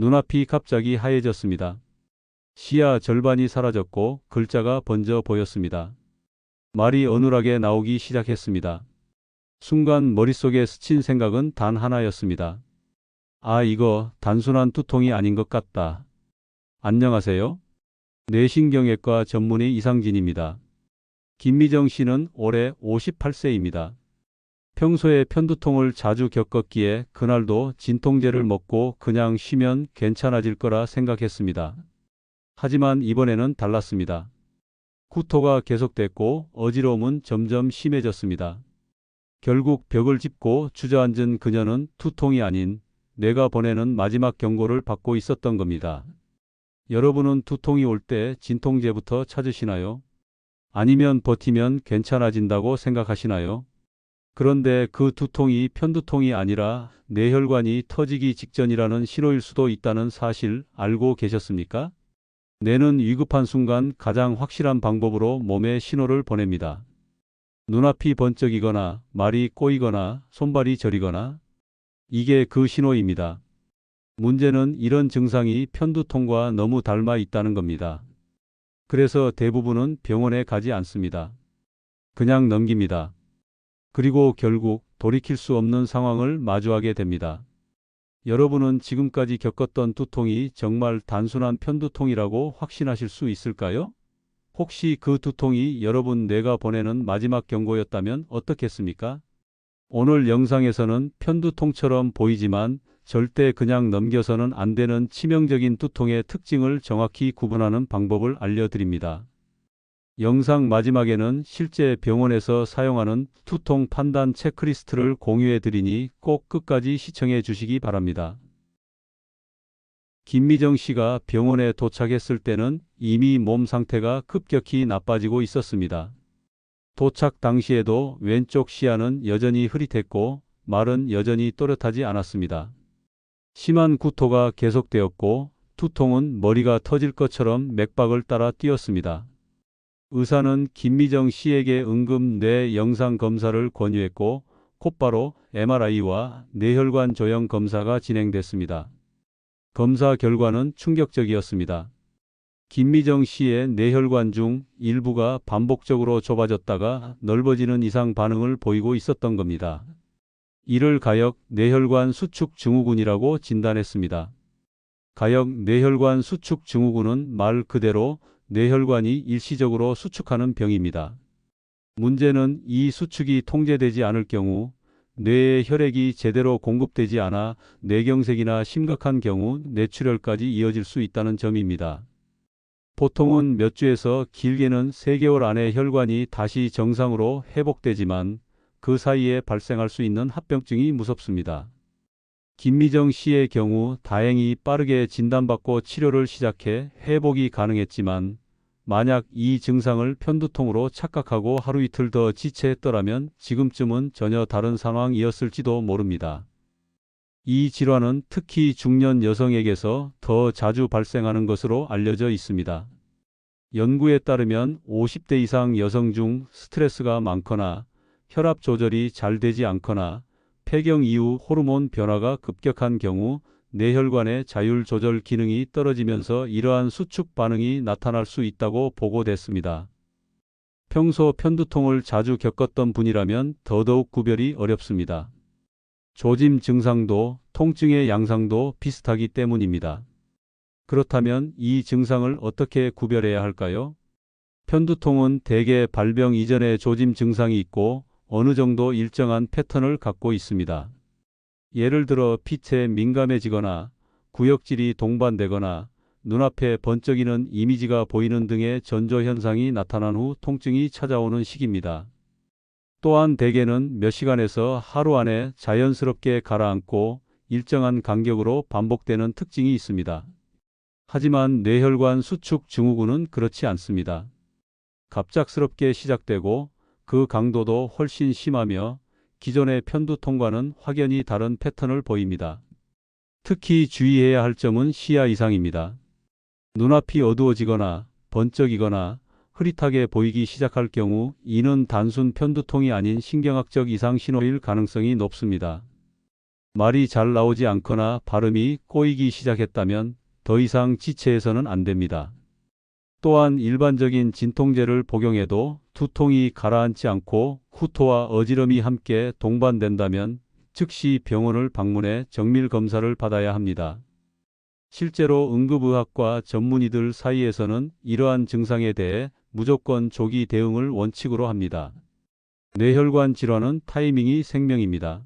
눈앞이 갑자기 하얘졌습니다. 시야 절반이 사라졌고 글자가 번져 보였습니다. 말이 어눌하게 나오기 시작했습니다. 순간 머릿속에 스친 생각은 단 하나였습니다. 아, 이거 단순한 두통이 아닌 것 같다. 안녕하세요. 뇌신경외과 전문의 이상진입니다. 김미정 씨는 올해 58세입니다. 평소에 편두통을 자주 겪었기에 그날도 진통제를 먹고 그냥 쉬면 괜찮아질 거라 생각했습니다. 하지만 이번에는 달랐습니다. 구토가 계속됐고 어지러움은 점점 심해졌습니다. 결국 벽을 짚고 주저앉은 그녀는 두통이 아닌 뇌가 보내는 마지막 경고를 받고 있었던 겁니다. 여러분은 두통이 올 때 진통제부터 찾으시나요? 아니면 버티면 괜찮아진다고 생각하시나요? 그런데 그 두통이 편두통이 아니라 뇌혈관이 터지기 직전이라는 신호일 수도 있다는 사실 알고 계셨습니까? 뇌는 위급한 순간 가장 확실한 방법으로 몸에 신호를 보냅니다. 눈앞이 번쩍이거나 말이 꼬이거나 손발이 저리거나 이게 그 신호입니다. 문제는 이런 증상이 편두통과 너무 닮아 있다는 겁니다. 그래서 대부분은 병원에 가지 않습니다. 그냥 넘깁니다. 그리고 결국 돌이킬 수 없는 상황을 마주하게 됩니다. 여러분은 지금까지 겪었던 두통이 정말 단순한 편두통이라고 확신하실 수 있을까요? 혹시 그 두통이 여러분 뇌가 보내는 마지막 경고였다면 어떻겠습니까? 오늘 영상에서는 편두통처럼 보이지만 절대 그냥 넘겨서는 안 되는 치명적인 두통의 특징을 정확히 구분하는 방법을 알려드립니다. 영상 마지막에는 실제 병원에서 사용하는 두통 판단 체크리스트를 공유해 드리니 꼭 끝까지 시청해 주시기 바랍니다. 김미정 씨가 병원에 도착했을 때는 이미 몸 상태가 급격히 나빠지고 있었습니다. 도착 당시에도 왼쪽 시야는 여전히 흐릿했고 말은 여전히 또렷하지 않았습니다. 심한 구토가 계속되었고 두통은 머리가 터질 것처럼 맥박을 따라 뛰었습니다. 의사는 김미정 씨에게 응급 뇌 영상 검사를 권유했고 곧바로 MRI와 뇌혈관 조형 검사가 진행됐습니다. 검사 결과는 충격적이었습니다. 김미정 씨의 뇌혈관 중 일부가 반복적으로 좁아졌다가 넓어지는 이상 반응을 보이고 있었던 겁니다. 이를 가역 뇌혈관 수축 증후군이라고 진단했습니다. 가역 뇌혈관 수축 증후군은 말 그대로 뇌혈관이 일시적으로 수축하는 병입니다. 문제는 이 수축이 통제되지 않을 경우 뇌에 혈액이 제대로 공급되지 않아 뇌경색이나 심각한 경우 뇌출혈까지 이어질 수 있다는 점입니다. 보통은 몇 주에서 길게는 3개월 안에 혈관이 다시 정상으로 회복되지만 그 사이에 발생할 수 있는 합병증이 무섭습니다. 김미정 씨의 경우 다행히 빠르게 진단받고 치료를 시작해 회복이 가능했지만 만약 이 증상을 편두통으로 착각하고 하루 이틀 더 지체했더라면 지금쯤은 전혀 다른 상황이었을지도 모릅니다. 이 질환은 특히 중년 여성에게서 더 자주 발생하는 것으로 알려져 있습니다. 연구에 따르면 50대 이상 여성 중 스트레스가 많거나 혈압 조절이 잘 되지 않거나 폐경 이후 호르몬 변화가 급격한 경우 뇌혈관의 자율 조절 기능이 떨어지면서 이러한 수축 반응이 나타날 수 있다고 보고됐습니다. 평소 편두통을 자주 겪었던 분이라면 더더욱 구별이 어렵습니다. 조짐 증상도 통증의 양상도 비슷하기 때문입니다. 그렇다면 이 증상을 어떻게 구별해야 할까요? 편두통은 대개 발병 이전에 조짐 증상이 있고 어느 정도 일정한 패턴을 갖고 있습니다. 예를 들어 빛에 민감해지거나 구역질이 동반되거나 눈앞에 번쩍이는 이미지가 보이는 등의 전조 현상이 나타난 후 통증이 찾아오는 시기입니다. 또한 대개는 몇 시간에서 하루 안에 자연스럽게 가라앉고 일정한 간격으로 반복되는 특징이 있습니다. 하지만 뇌혈관 수축 증후군은 그렇지 않습니다. 갑작스럽게 시작되고 그 강도도 훨씬 심하며 기존의 편두통과는 확연히 다른 패턴을 보입니다. 특히 주의해야 할 점은 시야 이상입니다. 눈앞이 어두워지거나 번쩍이거나 흐릿하게 보이기 시작할 경우 이는 단순 편두통이 아닌 신경학적 이상 신호일 가능성이 높습니다. 말이 잘 나오지 않거나 발음이 꼬이기 시작했다면 더 이상 지체해서는 안 됩니다. 또한 일반적인 진통제를 복용해도 두통이 가라앉지 않고 후토와 어지럼이 함께 동반된다면 즉시 병원을 방문해 정밀 검사를 받아야 합니다. 실제로 응급의학과 전문의들 사이에서는 이러한 증상에 대해 무조건 조기 대응을 원칙으로 합니다. 뇌혈관 질환은 타이밍이 생명입니다.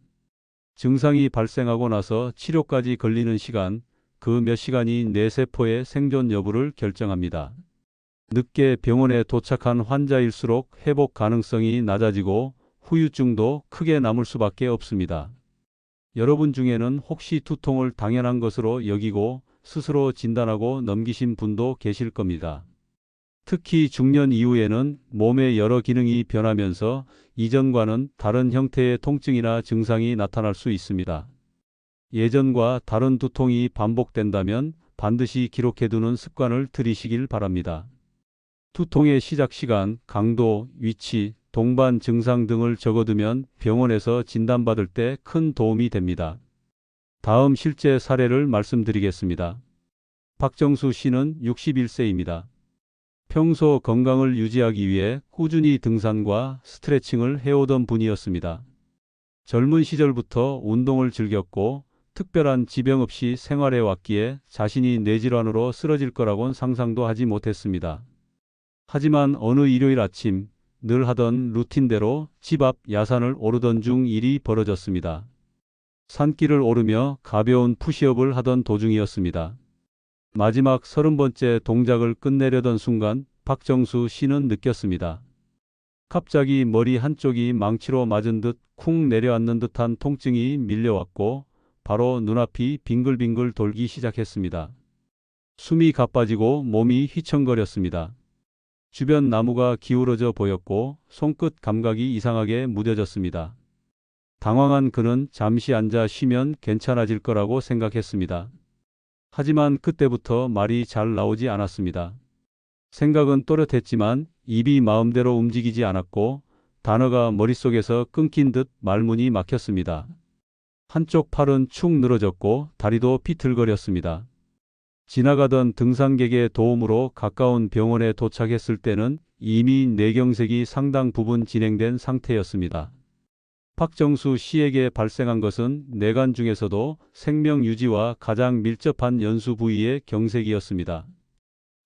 증상이 발생하고 나서 치료까지 걸리는 시간, 그 몇 시간이 뇌세포의 생존 여부를 결정합니다. 늦게 병원에 도착한 환자일수록 회복 가능성이 낮아지고 후유증도 크게 남을 수밖에 없습니다. 여러분 중에는 혹시 두통을 당연한 것으로 여기고 스스로 진단하고 넘기신 분도 계실 겁니다. 특히 중년 이후에는 몸의 여러 기능이 변하면서 이전과는 다른 형태의 통증이나 증상이 나타날 수 있습니다. 예전과 다른 두통이 반복된다면 반드시 기록해두는 습관을 들이시길 바랍니다. 두통의 시작 시간, 강도, 위치, 동반 증상 등을 적어두면 병원에서 진단받을 때 큰 도움이 됩니다. 다음 실제 사례를 말씀드리겠습니다. 박정수 씨는 61세입니다. 평소 건강을 유지하기 위해 꾸준히 등산과 스트레칭을 해오던 분이었습니다. 젊은 시절부터 운동을 즐겼고 특별한 지병 없이 생활해 왔기에 자신이 뇌질환으로 쓰러질 거라곤 상상도 하지 못했습니다. 하지만 어느 일요일 아침 늘 하던 루틴대로 집 앞 야산을 오르던 중 일이 벌어졌습니다. 산길을 오르며 가벼운 푸시업을 하던 도중이었습니다. 마지막 30번째 동작을 끝내려던 순간 박정수 씨는 느꼈습니다. 갑자기 머리 한쪽이 망치로 맞은 듯 쿵 내려앉는 듯한 통증이 밀려왔고 바로 눈앞이 빙글빙글 돌기 시작했습니다. 숨이 가빠지고 몸이 휘청거렸습니다. 주변 나무가 기울어져 보였고 손끝 감각이 이상하게 무뎌졌습니다. 당황한 그는 잠시 앉아 쉬면 괜찮아질 거라고 생각했습니다. 하지만 그때부터 말이 잘 나오지 않았습니다. 생각은 또렷했지만 입이 마음대로 움직이지 않았고 단어가 머릿속에서 끊긴 듯 말문이 막혔습니다. 한쪽 팔은 축 늘어졌고 다리도 비틀거렸습니다. 지나가던 등산객의 도움으로 가까운 병원에 도착했을 때는 이미 뇌경색이 상당 부분 진행된 상태였습니다. 박정수 씨에게 발생한 것은 뇌관 중에서도 생명 유지와 가장 밀접한 연수 부위의 경색이었습니다.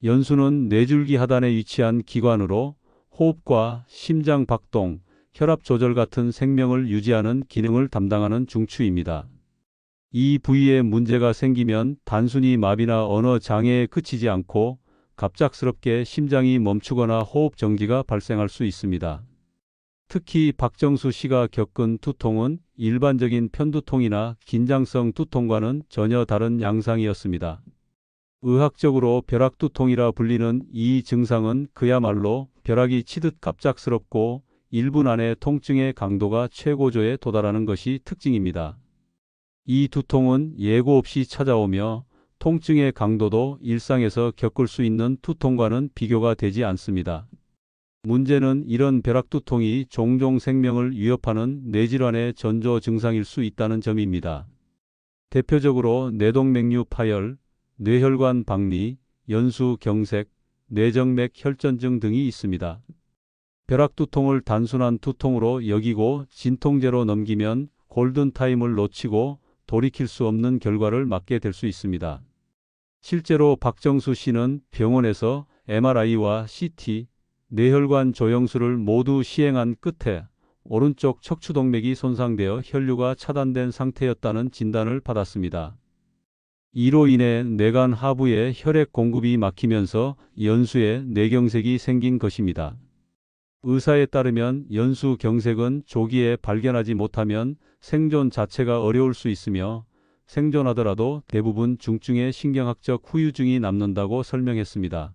연수는 뇌줄기 하단에 위치한 기관으로 호흡과 심장 박동, 혈압 조절 같은 생명을 유지하는 기능을 담당하는 중추입니다. 이 부위에 문제가 생기면 단순히 마비나 언어 장애에 그치지 않고 갑작스럽게 심장이 멈추거나 호흡 정지가 발생할 수 있습니다. 특히 박정수 씨가 겪은 두통은 일반적인 편두통이나 긴장성 두통과는 전혀 다른 양상이었습니다. 의학적으로 벼락두통이라 불리는 이 증상은 그야말로 벼락이 치듯 갑작스럽고 1분 안에 통증의 강도가 최고조에 도달하는 것이 특징입니다. 이 두통은 예고 없이 찾아오며 통증의 강도도 일상에서 겪을 수 있는 두통과는 비교가 되지 않습니다. 문제는 이런 벼락두통이 종종 생명을 위협하는 뇌질환의 전조 증상일 수 있다는 점입니다. 대표적으로 뇌동맥류 파열, 뇌혈관 박리, 연수 경색, 뇌정맥 혈전증 등이 있습니다. 벼락두통을 단순한 두통으로 여기고 진통제로 넘기면 골든타임을 놓치고 돌이킬 수 없는 결과를 맞게 될 수 있습니다. 실제로 박정수 씨는 병원에서 MRI와 CT, 뇌혈관 조영술을 모두 시행한 끝에 오른쪽 척추동맥이 손상되어 혈류가 차단된 상태였다는 진단을 받았습니다. 이로 인해 뇌관 하부에 혈액 공급이 막히면서 연수에 뇌경색이 생긴 것입니다. 의사에 따르면 연수 경색은 조기에 발견하지 못하면 생존 자체가 어려울 수 있으며 생존하더라도 대부분 중증의 신경학적 후유증이 남는다고 설명했습니다.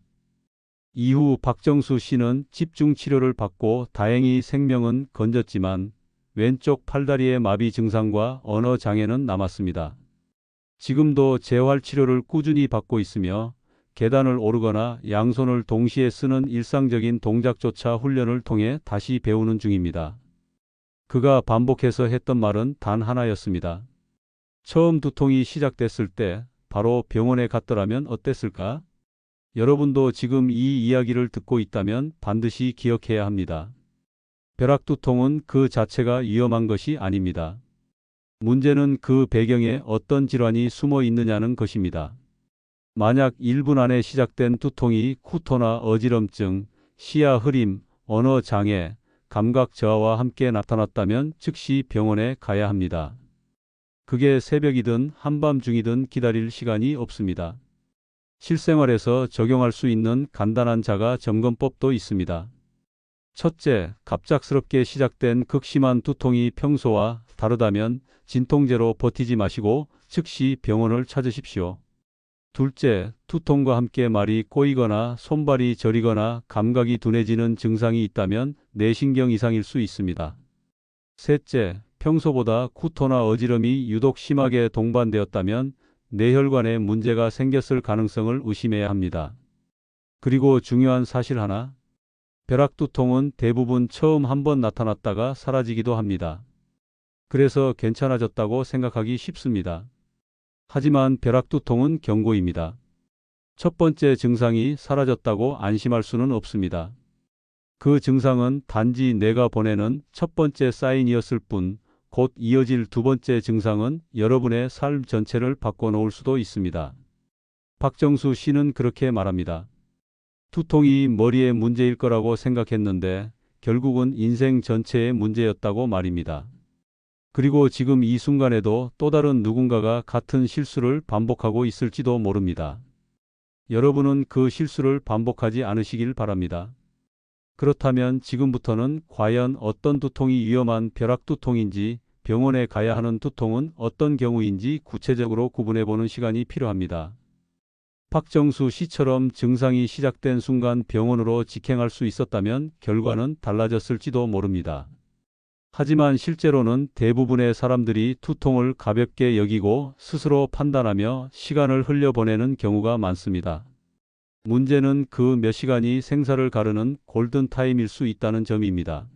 이후 박정수 씨는 집중 치료를 받고 다행히 생명은 건졌지만 왼쪽 팔다리의 마비 증상과 언어 장애는 남았습니다. 지금도 재활 치료를 꾸준히 받고 있으며 계단을 오르거나 양손을 동시에 쓰는 일상적인 동작조차 훈련을 통해 다시 배우는 중입니다. 그가 반복해서 했던 말은 단 하나였습니다. 처음 두통이 시작됐을 때 바로 병원에 갔더라면 어땠을까? 여러분도 지금 이 이야기를 듣고 있다면 반드시 기억해야 합니다. 벼락두통은 그 자체가 위험한 것이 아닙니다. 문제는 그 배경에 어떤 질환이 숨어 있느냐는 것입니다. 만약 1분 안에 시작된 두통이 구토나 어지럼증, 시야 흐림, 언어 장애, 감각 저하와 함께 나타났다면 즉시 병원에 가야 합니다. 그게 새벽이든 한밤중이든 기다릴 시간이 없습니다. 실생활에서 적용할 수 있는 간단한 자가 점검법도 있습니다. 첫째, 갑작스럽게 시작된 극심한 두통이 평소와 다르다면 진통제로 버티지 마시고 즉시 병원을 찾으십시오. 둘째, 두통과 함께 말이 꼬이거나 손발이 저리거나 감각이 둔해지는 증상이 있다면 뇌신경 이상일 수 있습니다. 셋째, 평소보다 구토나 어지럼이 유독 심하게 동반되었다면 뇌혈관에 문제가 생겼을 가능성을 의심해야 합니다. 그리고 중요한 사실 하나, 벼락두통은 대부분 처음 한번 나타났다가 사라지기도 합니다. 그래서 괜찮아졌다고 생각하기 쉽습니다. 하지만 벼락두통은 경고입니다. 첫 번째 증상이 사라졌다고 안심할 수는 없습니다. 그 증상은 단지 뇌가 보내는 첫 번째 사인이었을 뿐, 곧 이어질 두 번째 증상은 여러분의 삶 전체를 바꿔놓을 수도 있습니다. 박정수 씨는 그렇게 말합니다. 두통이 머리의 문제일 거라고 생각했는데 결국은 인생 전체의 문제였다고 말입니다. 그리고 지금 이 순간에도 또 다른 누군가가 같은 실수를 반복하고 있을지도 모릅니다. 여러분은 그 실수를 반복하지 않으시길 바랍니다. 그렇다면 지금부터는 과연 어떤 두통이 위험한 벼락두통인지, 병원에 가야 하는 두통은 어떤 경우인지 구체적으로 구분해보는 시간이 필요합니다. 박정수 씨처럼 증상이 시작된 순간 병원으로 직행할 수 있었다면 결과는 달라졌을지도 모릅니다. 하지만 실제로는 대부분의 사람들이 두통을 가볍게 여기고 스스로 판단하며 시간을 흘려보내는 경우가 많습니다. 문제는 그 몇 시간이 생사를 가르는 골든타임일 수 있다는 점입니다.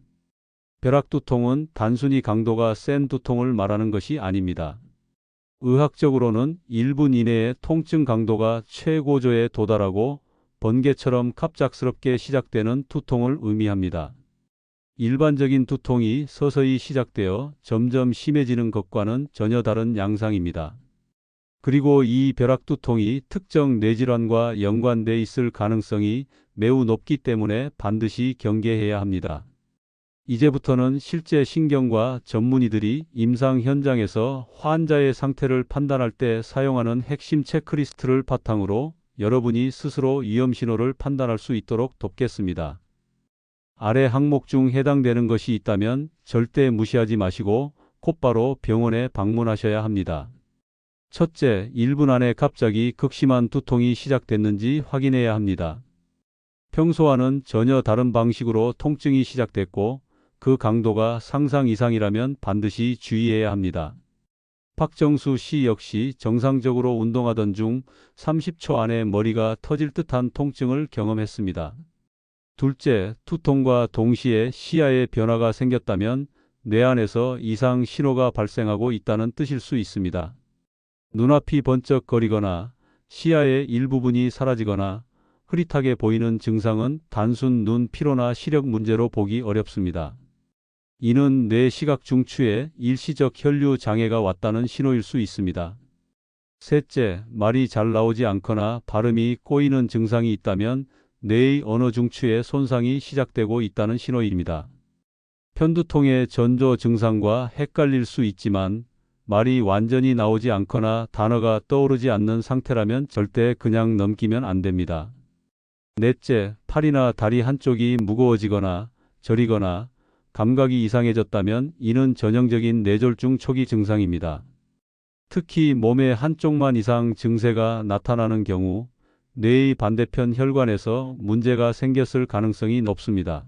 벼락두통은 단순히 강도가 센 두통을 말하는 것이 아닙니다. 의학적으로는 1분 이내에 통증 강도가 최고조에 도달하고 번개처럼 갑작스럽게 시작되는 두통을 의미합니다. 일반적인 두통이 서서히 시작되어 점점 심해지는 것과는 전혀 다른 양상입니다. 그리고 이 벼락두통이 특정 뇌질환과 연관돼 있을 가능성이 매우 높기 때문에 반드시 경계해야 합니다. 이제부터는 실제 신경과 전문의들이 임상 현장에서 환자의 상태를 판단할 때 사용하는 핵심 체크리스트를 바탕으로 여러분이 스스로 위험 신호를 판단할 수 있도록 돕겠습니다. 아래 항목 중 해당되는 것이 있다면 절대 무시하지 마시고 곧바로 병원에 방문하셔야 합니다. 첫째, 1분 안에 갑자기 극심한 두통이 시작됐는지 확인해야 합니다. 평소와는 전혀 다른 방식으로 통증이 시작됐고 그 강도가 상상 이상이라면 반드시 주의해야 합니다. 박정수 씨 역시 정상적으로 운동하던 중 30초 안에 머리가 터질 듯한 통증을 경험했습니다. 둘째, 두통과 동시에 시야에 변화가 생겼다면 뇌 안에서 이상 신호가 발생하고 있다는 뜻일 수 있습니다. 눈앞이 번쩍거리거나 시야의 일부분이 사라지거나 흐릿하게 보이는 증상은 단순 눈 피로나 시력 문제로 보기 어렵습니다. 이는 뇌 시각 중추에 일시적 혈류 장애가 왔다는 신호일 수 있습니다. 셋째, 말이 잘 나오지 않거나 발음이 꼬이는 증상이 있다면 뇌의 언어 중추에 손상이 시작되고 있다는 신호입니다. 편두통의 전조 증상과 헷갈릴 수 있지만 말이 완전히 나오지 않거나 단어가 떠오르지 않는 상태라면 절대 그냥 넘기면 안 됩니다. 넷째, 팔이나 다리 한쪽이 무거워지거나 저리거나 감각이 이상해졌다면 이는 전형적인 뇌졸중 초기 증상입니다. 특히 몸의 한쪽만 이상 증세가 나타나는 경우 뇌의 반대편 혈관에서 문제가 생겼을 가능성이 높습니다.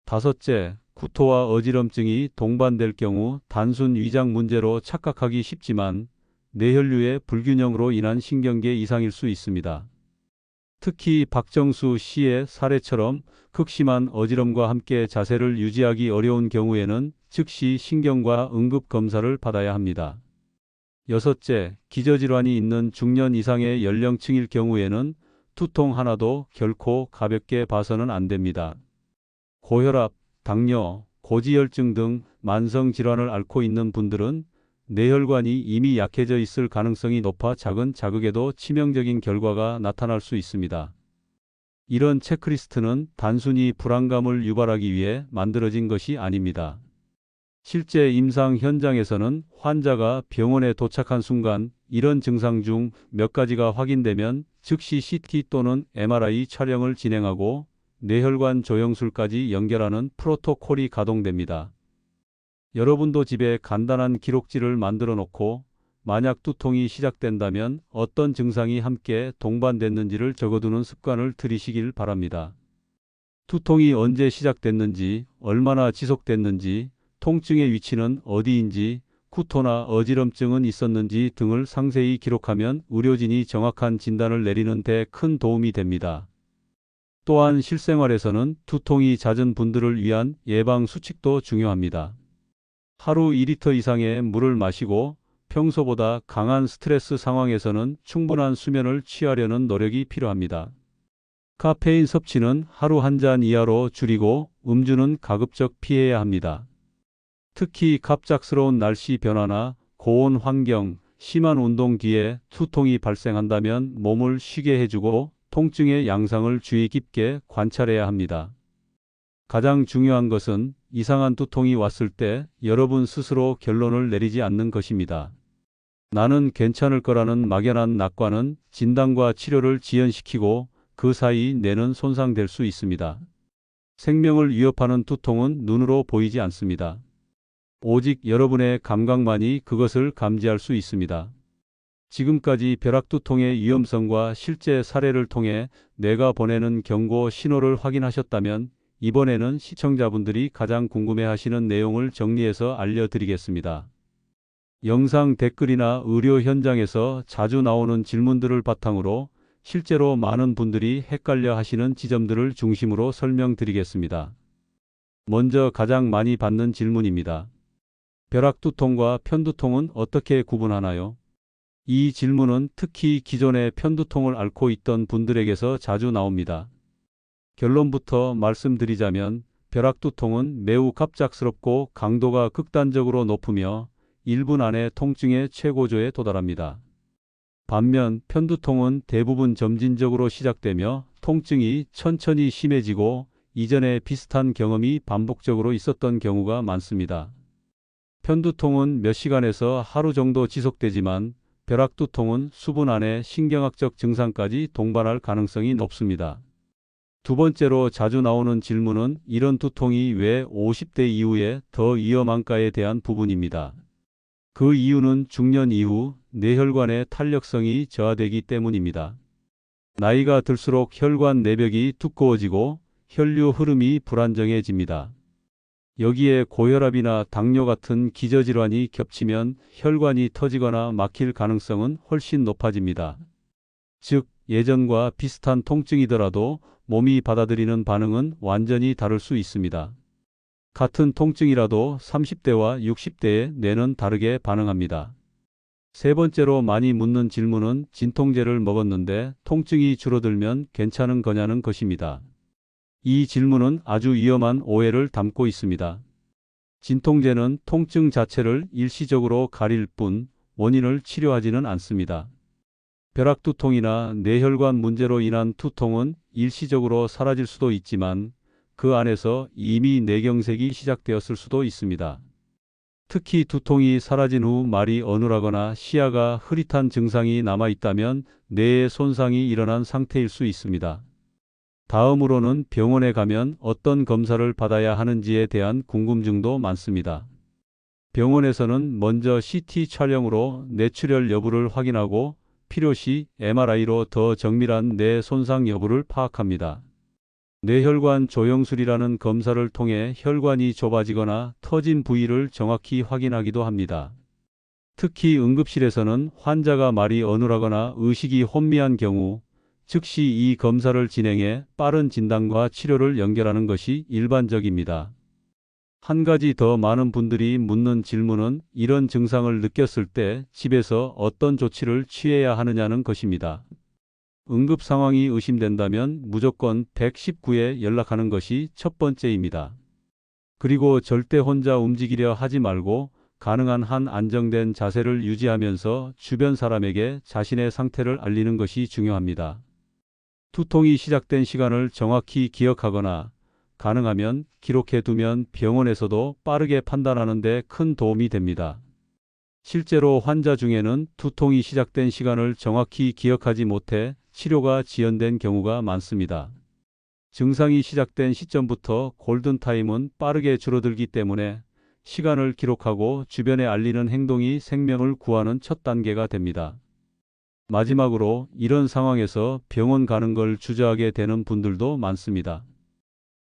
다섯째, 구토와 어지럼증이 동반될 경우 단순 위장 문제로 착각하기 쉽지만 뇌혈류의 불균형으로 인한 신경계 이상일 수 있습니다. 특히 박정수 씨의 사례처럼 극심한 어지럼과 함께 자세를 유지하기 어려운 경우에는 즉시 신경과 응급 검사를 받아야 합니다. 여섯째, 기저질환이 있는 중년 이상의 연령층일 경우에는 두통 하나도 결코 가볍게 봐서는 안 됩니다. 고혈압, 당뇨, 고지혈증 등 만성 질환을 앓고 있는 분들은 뇌혈관이 이미 약해져 있을 가능성이 높아 작은 자극에도 치명적인 결과가 나타날 수 있습니다. 이런 체크리스트는 단순히 불안감을 유발하기 위해 만들어진 것이 아닙니다. 실제 임상 현장에서는 환자가 병원에 도착한 순간 이런 증상 중 몇 가지가 확인되면 즉시 CT 또는 MRI 촬영을 진행하고 뇌혈관 조영술까지 연결하는 프로토콜이 가동됩니다. 여러분도 집에 간단한 기록지를 만들어 놓고 만약 두통이 시작된다면 어떤 증상이 함께 동반됐는지를 적어두는 습관을 들이시길 바랍니다. 두통이 언제 시작됐는지, 얼마나 지속됐는지, 통증의 위치는 어디인지, 구토나 어지럼증은 있었는지 등을 상세히 기록하면 의료진이 정확한 진단을 내리는 데 큰 도움이 됩니다. 또한 실생활에서는 두통이 잦은 분들을 위한 예방 수칙도 중요합니다. 하루 2리터 이상의 물을 마시고 평소보다 강한 스트레스 상황에서는 충분한 수면을 취하려는 노력이 필요합니다. 카페인 섭취는 하루 한 잔 이하로 줄이고 음주는 가급적 피해야 합니다. 특히 갑작스러운 날씨 변화나 고온 환경, 심한 운동 뒤에 두통이 발생한다면 몸을 쉬게 해주고 통증의 양상을 주의 깊게 관찰해야 합니다. 가장 중요한 것은 이상한 두통이 왔을 때 여러분 스스로 결론을 내리지 않는 것입니다. 나는 괜찮을 거라는 막연한 낙관은 진단과 치료를 지연시키고 그 사이 뇌는 손상될 수 있습니다. 생명을 위협하는 두통은 눈으로 보이지 않습니다. 오직 여러분의 감각만이 그것을 감지할 수 있습니다. 지금까지 벼락두통의 위험성과 실제 사례를 통해 뇌가 보내는 경고 신호를 확인하셨다면 이번에는 시청자분들이 가장 궁금해하시는 내용을 정리해서 알려드리겠습니다. 영상 댓글이나 의료 현장에서 자주 나오는 질문들을 바탕으로 실제로 많은 분들이 헷갈려 하시는 지점들을 중심으로 설명드리겠습니다. 먼저 가장 많이 받는 질문입니다. 벼락두통과 편두통은 어떻게 구분하나요? 이 질문은 특히 기존의 편두통을 앓고 있던 분들에게서 자주 나옵니다. 결론부터 말씀드리자면 벼락두통은 매우 갑작스럽고 강도가 극단적으로 높으며 1분 안에 통증의 최고조에 도달합니다. 반면 편두통은 대부분 점진적으로 시작되며 통증이 천천히 심해지고 이전에 비슷한 경험이 반복적으로 있었던 경우가 많습니다. 편두통은 몇 시간에서 하루 정도 지속되지만 벼락두통은 수분 안에 신경학적 증상까지 동반할 가능성이 높습니다. 두 번째로 자주 나오는 질문은 이런 두통이 왜 50대 이후에 더 위험한가에 대한 부분입니다. 그 이유는 중년 이후 뇌혈관의 탄력성이 저하되기 때문입니다. 나이가 들수록 혈관 내벽이 두꺼워지고 혈류 흐름이 불안정해집니다. 여기에 고혈압이나 당뇨 같은 기저질환이 겹치면 혈관이 터지거나 막힐 가능성은 훨씬 높아집니다. 즉, 예전과 비슷한 통증이더라도 몸이 받아들이는 반응은 완전히 다를 수 있습니다. 같은 통증이라도 30대와 60대의 뇌는 다르게 반응합니다. 세 번째로 많이 묻는 질문은 진통제를 먹었는데 통증이 줄어들면 괜찮은 거냐는 것입니다. 이 질문은 아주 위험한 오해를 담고 있습니다. 진통제는 통증 자체를 일시적으로 가릴 뿐 원인을 치료하지는 않습니다. 벼락두통이나 뇌혈관 문제로 인한 두통은 일시적으로 사라질 수도 있지만 그 안에서 이미 뇌경색이 시작되었을 수도 있습니다. 특히 두통이 사라진 후 말이 어눌하거나 시야가 흐릿한 증상이 남아있다면 뇌의 손상이 일어난 상태일 수 있습니다. 다음으로는 병원에 가면 어떤 검사를 받아야 하는지에 대한 궁금증도 많습니다. 병원에서는 먼저 CT 촬영으로 뇌출혈 여부를 확인하고 필요시 MRI로 더 정밀한 뇌 손상 여부를 파악합니다. 뇌혈관 조영술이라는 검사를 통해 혈관이 좁아지거나 터진 부위를 정확히 확인하기도 합니다. 특히 응급실에서는 환자가 말이 어눌하거나 의식이 혼미한 경우 즉시 이 검사를 진행해 빠른 진단과 치료를 연결하는 것이 일반적입니다. 한 가지 더 많은 분들이 묻는 질문은 이런 증상을 느꼈을 때 집에서 어떤 조치를 취해야 하느냐는 것입니다. 응급 상황이 의심된다면 무조건 119에 연락하는 것이 첫 번째입니다. 그리고 절대 혼자 움직이려 하지 말고 가능한 한 안정된 자세를 유지하면서 주변 사람에게 자신의 상태를 알리는 것이 중요합니다. 두통이 시작된 시간을 정확히 기억하거나 가능하면 기록해 두면 병원에서도 빠르게 판단하는 데 큰 도움이 됩니다. 실제로 환자 중에는 두통이 시작된 시간을 정확히 기억하지 못해 치료가 지연된 경우가 많습니다. 증상이 시작된 시점부터 골든타임은 빠르게 줄어들기 때문에 시간을 기록하고 주변에 알리는 행동이 생명을 구하는 첫 단계가 됩니다. 마지막으로 이런 상황에서 병원 가는 걸 주저하게 되는 분들도 많습니다.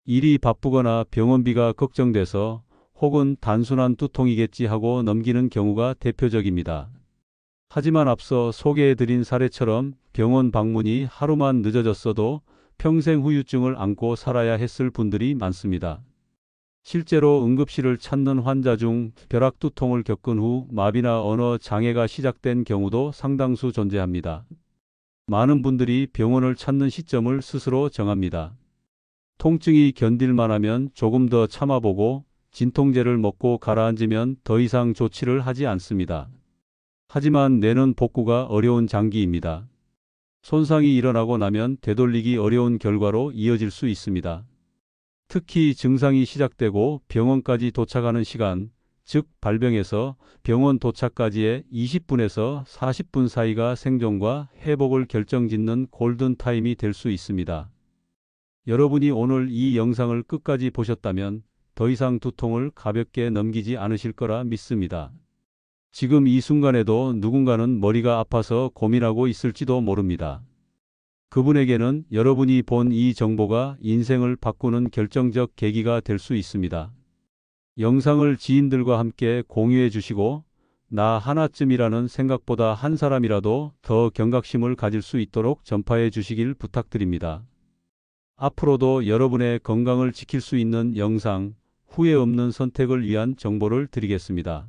일이 바쁘거나 병원비가 걱정돼서 혹은 단순한 두통이겠지 하고 넘기는 경우가 대표적입니다. 하지만 앞서 소개해드린 사례처럼 병원 방문이 하루만 늦어졌어도 평생 후유증을 안고 살아야 했을 분들이 많습니다. 실제로 응급실을 찾는 환자 중 벼락두통을 겪은 후 마비나 언어 장애가 시작된 경우도 상당수 존재합니다. 많은 분들이 병원을 찾는 시점을 스스로 정합니다. 통증이 견딜만하면 조금 더 참아보고 진통제를 먹고 가라앉으면 더 이상 조치를 하지 않습니다. 하지만 뇌는 복구가 어려운 장기입니다. 손상이 일어나고 나면 되돌리기 어려운 결과로 이어질 수 있습니다. 특히 증상이 시작되고 병원까지 도착하는 시간, 즉 발병에서 병원 도착까지의 20분에서 40분 사이가 생존과 회복을 결정짓는 골든타임이 될 수 있습니다. 여러분이 오늘 이 영상을 끝까지 보셨다면 더 이상 두통을 가볍게 넘기지 않으실 거라 믿습니다. 지금 이 순간에도 누군가는 머리가 아파서 고민하고 있을지도 모릅니다. 그분에게는 여러분이 본 이 정보가 인생을 바꾸는 결정적 계기가 될 수 있습니다. 영상을 지인들과 함께 공유해 주시고 나 하나쯤이라는 생각보다 한 사람이라도 더 경각심을 가질 수 있도록 전파해 주시길 부탁드립니다. 앞으로도 여러분의 건강을 지킬 수 있는 영상, 후회 없는 선택을 위한 정보를 드리겠습니다.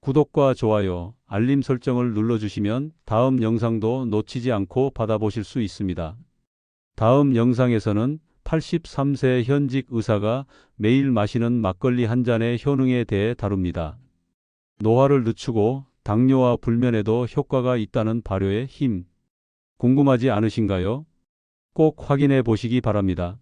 구독과 좋아요, 알림 설정을 눌러주시면 다음 영상도 놓치지 않고 받아보실 수 있습니다. 다음 영상에서는 83세 현직 의사가 매일 마시는 막걸리 한 잔의 효능에 대해 다룹니다. 노화를 늦추고 당뇨와 불면에도 효과가 있다는 발효의 힘. 궁금하지 않으신가요? 꼭 확인해 보시기 바랍니다.